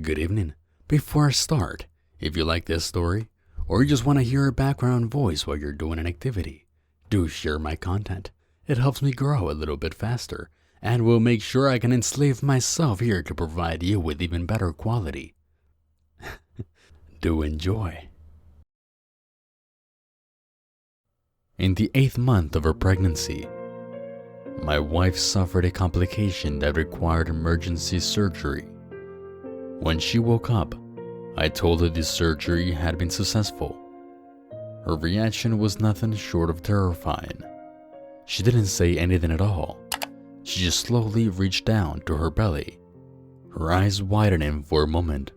Good evening. Before I start, if you like this story, or you just want to hear a background voice while you're doing an activity, do share my content. It helps me grow a little bit faster, and will make sure I can enslave myself here to provide you with even better quality. Do enjoy. In the 8th month of her pregnancy, my wife suffered a complication that required emergency surgery. When she woke up, I told her the surgery had been successful. Her reaction was nothing short of terrifying. She didn't say anything at all. She just slowly reached down to her belly, her eyes widening for a moment.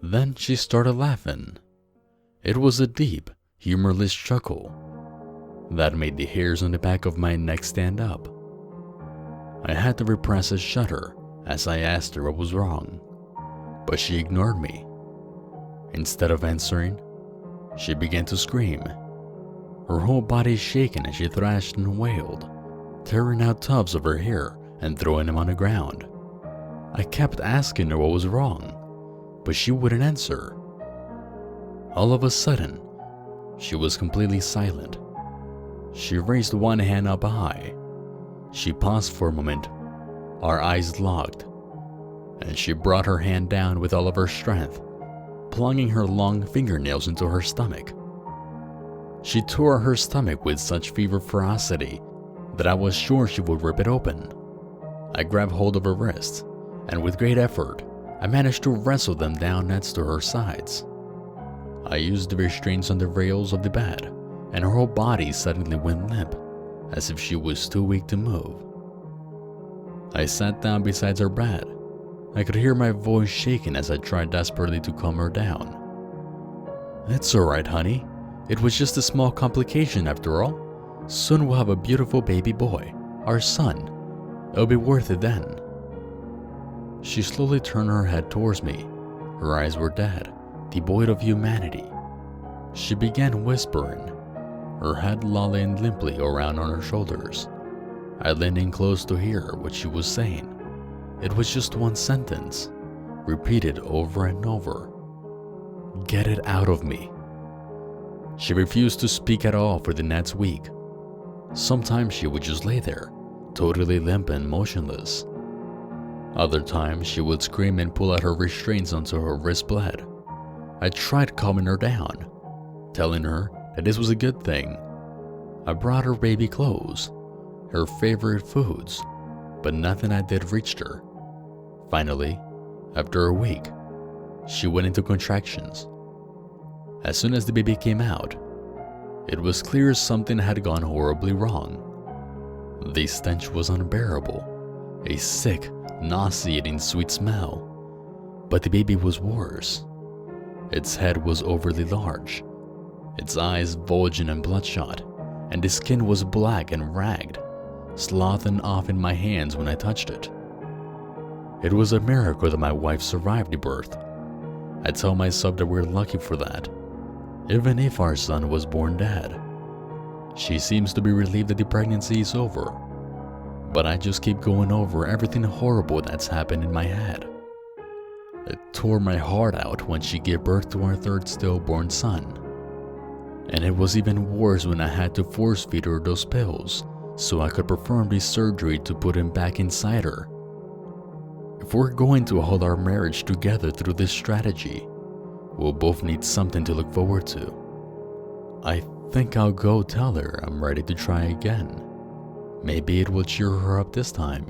Then she started laughing. It was a deep, humorless chuckle that made the hairs on the back of my neck stand up. I had to repress a shudder as I asked her what was wrong, but she ignored me. Instead of answering, she began to scream. Her whole body shaking as she thrashed and wailed, tearing out tufts of her hair and throwing them on the ground. I kept asking her what was wrong, but she wouldn't answer. All of a sudden, she was completely silent. She raised one hand up high. She paused for a moment, our eyes locked, and she brought her hand down with all of her strength, plunging her long fingernails into her stomach. She tore her stomach with such fever ferocity that I was sure she would rip it open. I grabbed hold of her wrists, and with great effort, I managed to wrestle them down next to her sides. I used the restraints on the rails of the bed, and her whole body suddenly went limp, as if she was too weak to move. I sat down beside her bed. I could hear my voice shaking as I tried desperately to calm her down. "It's alright, honey. It was just a small complication after all. Soon we'll have a beautiful baby boy, our son. It'll be worth it then." She slowly turned her head towards me. Her eyes were dead, devoid of humanity. She began whispering, her head lolling limply around on her shoulders. I leaned in close to hear what she was saying. It was just one sentence, repeated over and over. "Get it out of me." She refused to speak at all for the next week. Sometimes she would just lay there, totally limp and motionless. Other times she would scream and pull out her restraints until her wrist bled. I tried calming her down, telling her that this was a good thing. I brought her baby clothes, her favorite foods, but nothing I did reached her. Finally, after a week, she went into contractions. As soon as the baby came out, it was clear something had gone horribly wrong. The stench was unbearable, a sick, nauseating sweet smell. But the baby was worse. Its head was overly large, its eyes bulging and bloodshot, and the skin was black and ragged, sloughing off in my hands when I touched it. It was a miracle that my wife survived the birth. I tell myself that we're lucky for that, even if our son was born dead. She seems to be relieved that the pregnancy is over, but I just keep going over everything horrible that's happened in my head. It tore my heart out when she gave birth to our third stillborn son. And it was even worse when I had to force feed her those pills so I could perform the surgery to put him back inside her. If we're going to hold our marriage together through this strategy, we'll both need something to look forward to. I think I'll go tell her I'm ready to try again. Maybe it will cheer her up this time.